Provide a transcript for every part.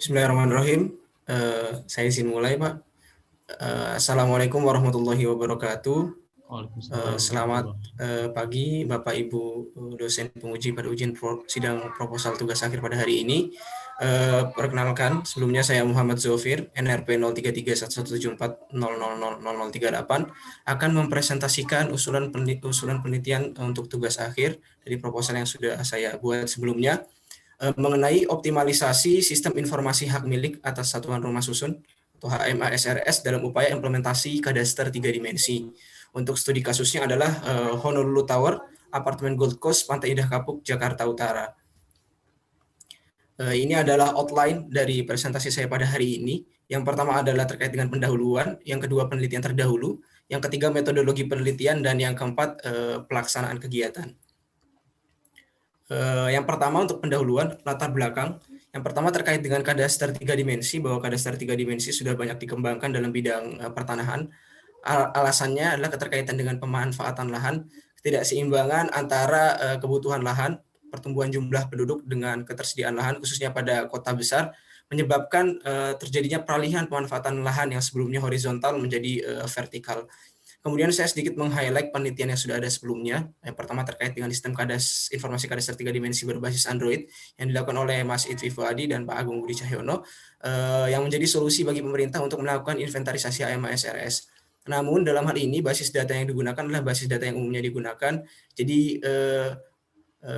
Bismillahirrahmanirrahim. Saya izin mulai, Pak. Assalamualaikum warahmatullahi wabarakatuh. Waalaikumsalam Selamat warahmatullahi pagi, Bapak Ibu dosen penguji pada ujian sidang proposal tugas akhir pada hari ini. Perkenalkan, sebelumnya saya Muhammad Zofir, NRP 033117400038, akan mempresentasikan usulan penelitian untuk tugas akhir dari proposal yang sudah saya buat sebelumnya, mengenai optimalisasi sistem informasi hak milik atas satuan rumah susun atau HMASRS dalam upaya implementasi kadaster 3 dimensi. Untuk studi kasusnya adalah Honolulu Tower, apartemen Gold Coast, Pantai Indah Kapuk, Jakarta Utara. Ini adalah outline dari presentasi saya pada hari ini. Yang pertama adalah terkait dengan pendahuluan, yang kedua penelitian terdahulu, yang ketiga metodologi penelitian, dan yang keempat pelaksanaan kegiatan. Yang pertama untuk pendahuluan, latar belakang. Yang pertama terkait dengan kadaster 3 dimensi, bahwa kadaster 3 dimensi sudah banyak dikembangkan dalam bidang pertanahan. Alasannya adalah keterkaitan dengan pemanfaatan lahan, ketidakseimbangan antara kebutuhan lahan, pertumbuhan jumlah penduduk dengan ketersediaan lahan, khususnya pada kota besar, menyebabkan terjadinya peralihan pemanfaatan lahan yang sebelumnya horizontal menjadi vertikal. Kemudian saya sedikit meng-highlight penelitian yang sudah ada sebelumnya. Yang pertama terkait dengan sistem informasi kadaster 3 dimensi berbasis Android yang dilakukan oleh Mas Itfi Fuadi dan Pak Agung Budi Cahyono, yang menjadi solusi bagi pemerintah untuk melakukan inventarisasi HMASRS. Namun dalam hal ini basis data yang digunakan adalah basis data yang umumnya digunakan. Jadi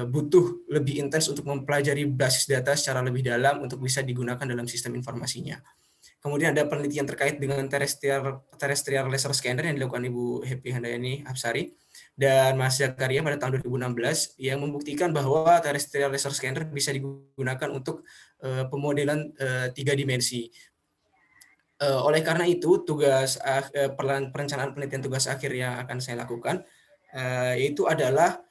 butuh lebih intens untuk mempelajari basis data secara lebih dalam untuk bisa digunakan dalam sistem informasinya. Kemudian ada penelitian terkait dengan terrestrial laser scanner yang dilakukan Ibu Happy Handayani Hapsari dan Mas Zakaria pada tahun 2016 yang membuktikan bahwa terrestrial laser scanner bisa digunakan untuk pemodelan 3 dimensi. Oleh karena itu, perencanaan penelitian tugas akhir yang akan saya lakukan yaitu adalah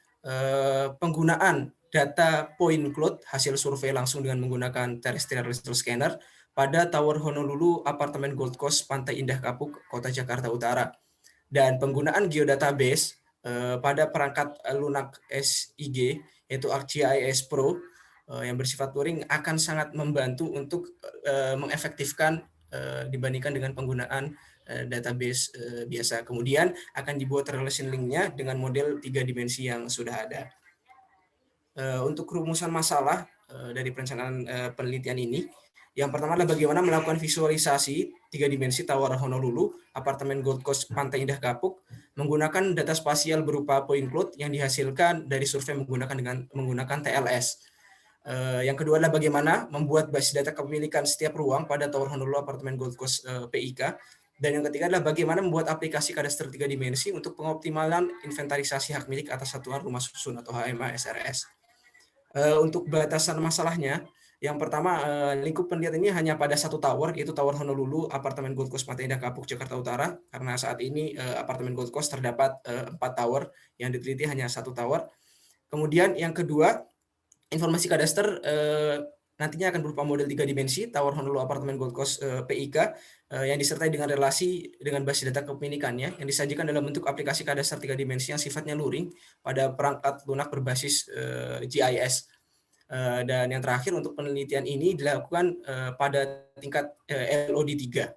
penggunaan data point cloud hasil survei langsung dengan menggunakan terrestrial laser scanner pada Tower Honolulu, apartemen Gold Coast, Pantai Indah Kapuk, Kota Jakarta Utara. Dan penggunaan geodatabase pada perangkat lunak SIG, yaitu ArcGIS Pro, yang bersifat luring akan sangat membantu untuk mengefektifkan dibandingkan dengan penggunaan database biasa. Kemudian akan dibuat relation link-nya dengan model 3 dimensi yang sudah ada. Untuk rumusan masalah dari perencanaan penelitian ini, yang pertama adalah bagaimana melakukan visualisasi 3 dimensi Tower Honolulu, apartemen Gold Coast, Pantai Indah Kapuk, menggunakan data spasial berupa point cloud yang dihasilkan dari survei menggunakan TLS. Yang kedua adalah bagaimana membuat basis data kepemilikan setiap ruang pada Tower Honolulu, apartemen Gold Coast, PIK. Dan yang ketiga adalah bagaimana membuat aplikasi kadaster 3 dimensi untuk pengoptimalan inventarisasi hak milik atas satuan rumah susun atau HMASRS. Untuk batasan masalahnya, yang pertama, lingkup penelitian ini hanya pada satu tower, yaitu Tower Honolulu, apartemen Gold Coast, Pantai Indah Kapuk, Jakarta Utara, karena saat ini apartemen Gold Coast terdapat 4 tower, yang diteliti hanya satu tower. Kemudian yang kedua, informasi kadaster nantinya akan berupa model 3 dimensi, Tower Honolulu, apartemen Gold Coast, PIK, yang disertai dengan relasi dengan basis data kepemilikannya, yang disajikan dalam bentuk aplikasi kadaster 3 dimensi yang sifatnya luring pada perangkat lunak berbasis GIS. Dan yang terakhir, untuk penelitian ini dilakukan pada tingkat LOD 3.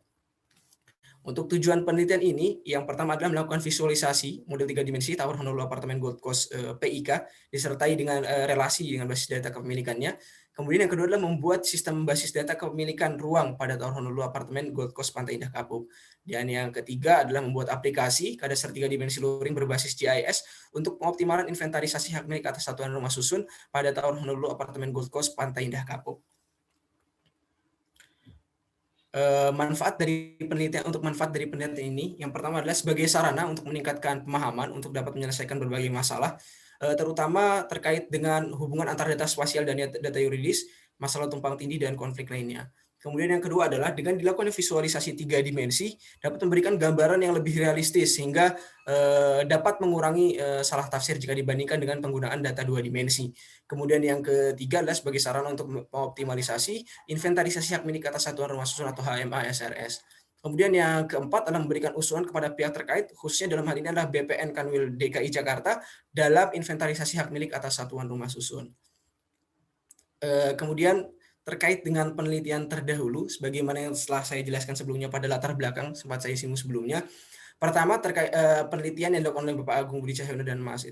Untuk tujuan penelitian ini, yang pertama adalah melakukan visualisasi model 3 dimensi Tower Honolulu, apartemen Gold Coast, PIK, disertai dengan relasi dengan basis data kepemilikannya. Kemudian yang kedua adalah membuat sistem basis data kepemilikan ruang pada Tower Honolulu, apartemen Gold Coast, Pantai Indah Kapuk. Dan yang ketiga adalah membuat aplikasi kadaster 3 dimensi luring berbasis GIS untuk pengoptimalan inventarisasi hak milik atas satuan rumah susun pada Tower Honolulu, apartemen Gold Coast, Pantai Indah Kapuk. Manfaat dari penelitian ini, yang pertama adalah sebagai sarana untuk meningkatkan pemahaman untuk dapat menyelesaikan berbagai masalah, terutama terkait dengan hubungan antara data spasial dan data yuridis, masalah tumpang tindih dan konflik lainnya. Kemudian yang kedua adalah dengan dilakukan visualisasi 3 dimensi dapat memberikan gambaran yang lebih realistis sehingga dapat mengurangi salah tafsir jika dibandingkan dengan penggunaan data 2 dimensi. Kemudian yang ketiga adalah sebagai sarana untuk mengoptimalisasi inventarisasi hak milik atas satuan rumah susun atau HMASRS. Kemudian yang keempat adalah memberikan usulan kepada pihak terkait, khususnya dalam hal ini adalah BPN Kanwil DKI Jakarta, dalam inventarisasi hak milik atas satuan rumah susun. Kemudian terkait dengan penelitian terdahulu, sebagaimana yang telah saya jelaskan sebelumnya pada latar belakang, sempat saya singgung sebelumnya. Pertama, terkait penelitian yang dilakukan oleh Bapak Agung Budi Cahyono dan Mas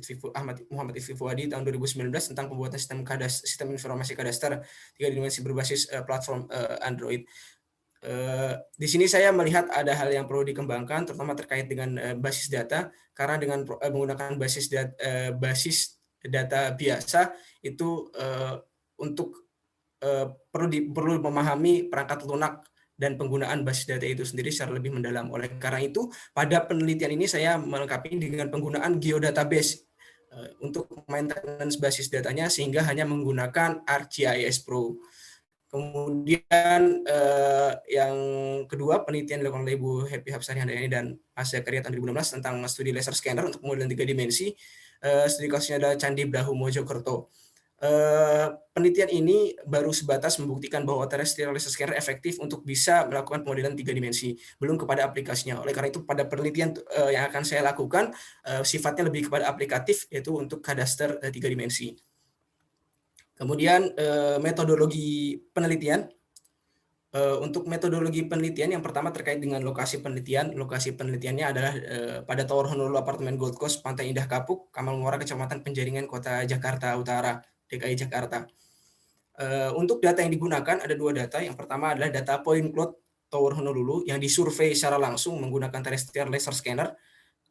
Muhammad Itfi Fuadi tahun 2019 tentang pembuatan sistem informasi kadaster 3 dimensi berbasis platform Android. Di sini saya melihat ada hal yang perlu dikembangkan, terutama terkait dengan basis data, karena dengan menggunakan basis data biasa itu untuk perlu memahami perangkat lunak dan penggunaan basis data itu sendiri secara lebih mendalam. Oleh karena itu, pada penelitian ini saya melengkapi dengan penggunaan geodatabase untuk maintenance basis datanya sehingga hanya menggunakan ArcGIS Pro. Kemudian yang kedua, penelitian dilakukan oleh Ibu Happy Hapsari Handayani dan Mas Zakaria tahun 2016 tentang studi laser scanner untuk modelan 3 dimensi. Studi kasusnya adalah Candi Brahu Mojokerto. Penelitian ini baru sebatas membuktikan bahwa terrestrial laser scanner efektif untuk bisa melakukan pemodelan 3 dimensi, belum kepada aplikasinya. Oleh karena itu pada penelitian yang akan saya lakukan sifatnya lebih kepada aplikatif, yaitu untuk kadaster 3 dimensi. Kemudian metodologi penelitian. Untuk metodologi penelitian yang pertama terkait dengan lokasi penelitian. Lokasi penelitiannya adalah pada Tower Honolulu Apartemen Gold Coast, Pantai Indah Kapuk, Kamal Muara, Kecamatan Penjaringan, Kota Jakarta Utara, DKI Jakarta. Untuk data yang digunakan ada 2 data. Yang pertama adalah data point cloud Tower Honolulu yang disurvei secara langsung menggunakan terrestrial laser scanner.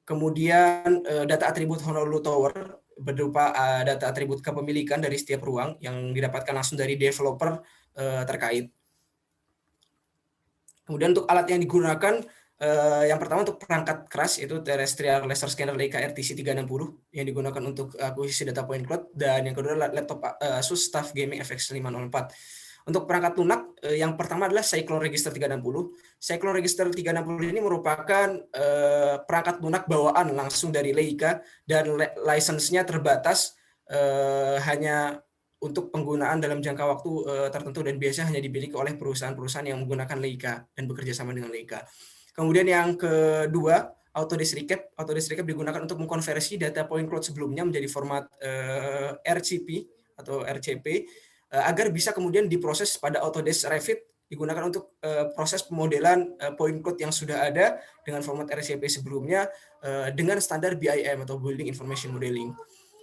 Kemudian data atribut Honolulu Tower berupa data atribut kepemilikan dari setiap ruang yang didapatkan langsung dari developer terkait. Kemudian untuk alat yang digunakan, yang pertama untuk perangkat keras yaitu terrestrial laser scanner Leica RTC 360 yang digunakan untuk akuisisi data point cloud, dan yang kedua adalah laptop Asus TUF Gaming FX 504. Untuk perangkat lunak, yang pertama adalah Cyclone Register 360. Cyclone Register 360 ini merupakan perangkat lunak bawaan langsung dari Leica dan license-nya terbatas, hanya untuk penggunaan dalam jangka waktu tertentu dan biasanya hanya dimiliki oleh perusahaan-perusahaan yang menggunakan Leica dan bekerja sama dengan Leica. Kemudian yang kedua, Autodesk Recap. Autodesk Recap digunakan untuk mengkonversi data point cloud sebelumnya menjadi format RCP atau RCP agar bisa kemudian diproses pada Autodesk Revit, digunakan untuk proses pemodelan point cloud yang sudah ada dengan format RCP sebelumnya dengan standar BIM atau Building Information Modeling.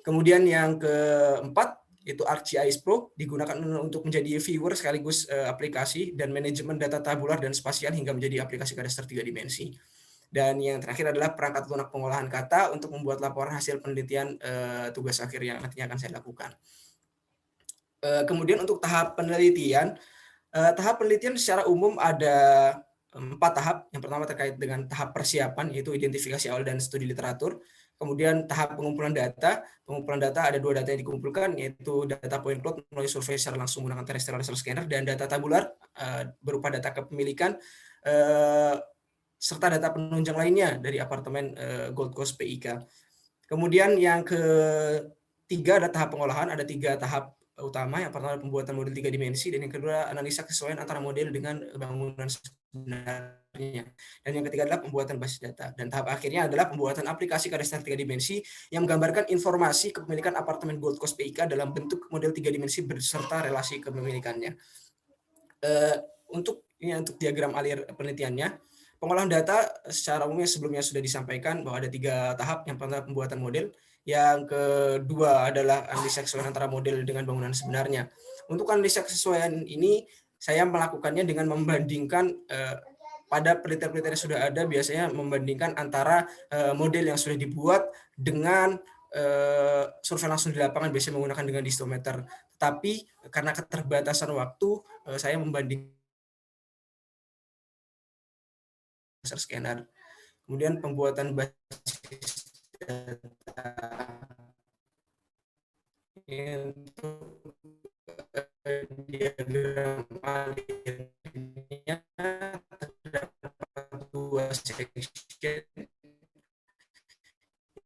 Kemudian yang keempat, yaitu ArcGIS Pro, digunakan untuk menjadi viewer sekaligus aplikasi dan manajemen data tabular dan spasial hingga menjadi aplikasi kadaster 3 dimensi. Dan yang terakhir adalah perangkat lunak pengolahan kata untuk membuat laporan hasil penelitian tugas akhir yang nantinya akan saya lakukan. Kemudian untuk tahap penelitian secara umum ada 4 tahap. Yang pertama terkait dengan tahap persiapan, yaitu identifikasi awal dan studi literatur. Kemudian tahap pengumpulan data. Pengumpulan data ada 2 data yang dikumpulkan, yaitu data point cloud melalui survei secara langsung menggunakan terrestrial laser scanner, dan data tabular berupa data kepemilikan serta data penunjang lainnya dari apartemen Gold Coast PIK. Kemudian yang ketiga ada tahap pengolahan. Ada 3 tahap utama. Yang pertama pembuatan model 3 dimensi, dan yang kedua analisa kesesuaian antara model dengan bangunan sebenarnya. Dan yang ketiga adalah pembuatan basis data. Dan tahap akhirnya adalah pembuatan aplikasi kadaster 3 dimensi yang menggambarkan informasi kepemilikan apartemen Gold Coast PIK dalam bentuk model 3 dimensi beserta relasi kepemilikannya. Untuk diagram alir penelitiannya, pengolahan data secara umumnya sebelumnya sudah disampaikan bahwa ada 3 tahap. Yang pertama pembuatan model, yang kedua adalah analisa kesesuaian antara model dengan bangunan sebenarnya. Untuk analisa kesesuaian ini saya melakukannya dengan membandingkan pada penelitian-penelitian yang sudah ada, biasanya membandingkan antara model yang sudah dibuat dengan survei langsung di lapangan, biasanya menggunakan dengan distometer. Tapi karena keterbatasan waktu, saya membandingkan laser scanner. Kemudian pembuatan basis data untuk diagram alirnya terdapat 2 section.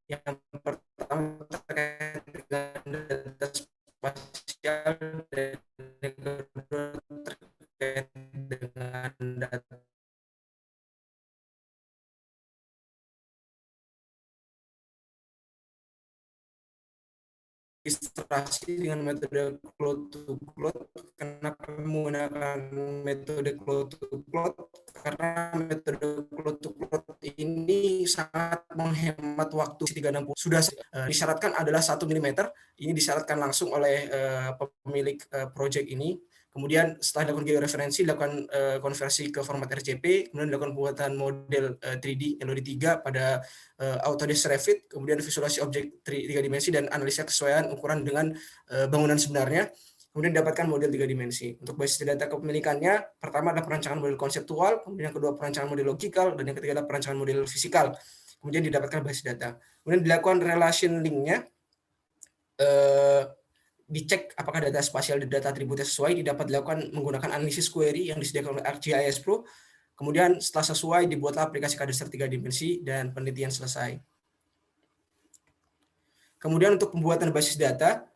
Yang pertama terkait dengan data spasial dan yang kedua terkait dengan data registrasi dengan metode cloud to cloud. Kenapa menggunakan metode cloud to cloud karena metode cloud to cloud ini sangat menghemat waktu 360. Sudah disyaratkan adalah 1 mm. Ini disyaratkan langsung oleh pemilik project ini. Kemudian setelah dilakukan georeferensi, dilakukan konversi ke format RGB, kemudian dilakukan pembuatan model 3D LOD3 pada Autodesk Revit, kemudian visualisasi objek 3 dimensi dan analisa kesesuaian ukuran dengan bangunan sebenarnya. Kemudian didapatkan model 3 dimensi. Untuk basis data kepemilikannya, pertama adalah perancangan model konseptual, kemudian yang kedua perancangan model logikal, dan yang ketiga adalah perancangan model fisikal. Kemudian didapatkan basis data. Kemudian dilakukan relation link-nya, dicek apakah data spasial dan data atributnya sesuai, didapat dilakukan menggunakan analisis query yang disediakan oleh ArcGIS Pro. Kemudian setelah sesuai, dibuatlah aplikasi kadaster 3 dimensi dan penelitian selesai. Kemudian untuk pembuatan basis data,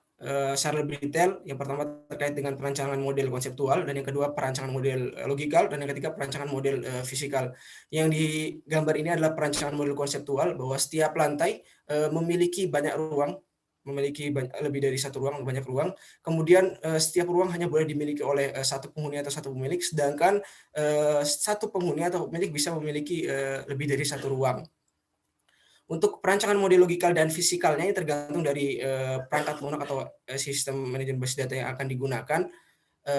secara lebih detail, yang pertama terkait dengan perancangan model konseptual, dan yang kedua perancangan model logikal, dan yang ketiga perancangan model fisikal. Yang di gambar ini adalah perancangan model konseptual, bahwa setiap lantai memiliki banyak ruang, memiliki lebih dari satu ruang, banyak ruang. Kemudian setiap ruang hanya boleh dimiliki oleh satu penghuni atau satu pemilik, sedangkan satu penghuni atau pemilik bisa memiliki lebih dari satu ruang. Untuk perancangan model logikal dan fisikalnya ini tergantung dari perangkat lunak atau sistem manajemen basis data yang akan digunakan.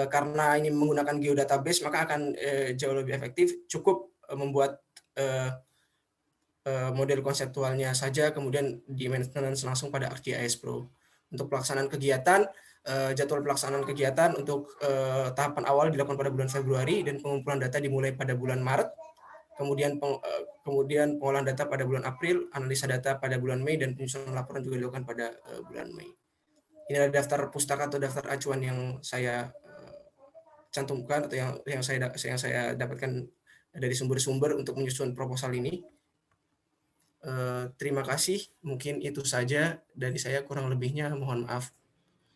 Karena ini menggunakan geodatabase, maka akan jauh lebih efektif. Cukup membuat model konseptualnya saja, kemudian di maintenance langsung pada ArcGIS Pro. Untuk pelaksanaan kegiatan, jadwal pelaksanaan kegiatan untuk tahapan awal dilakukan pada bulan Februari dan pengumpulan data dimulai pada bulan Maret. Kemudian pengolahan data pada bulan April, analisa data pada bulan Mei, dan penyusunan laporan juga dilakukan pada bulan Mei. Ini adalah daftar pustaka atau daftar acuan yang saya cantumkan atau yang saya dapatkan dari sumber-sumber untuk menyusun proposal ini. Terima kasih, mungkin itu saja dari saya, kurang lebihnya mohon maaf.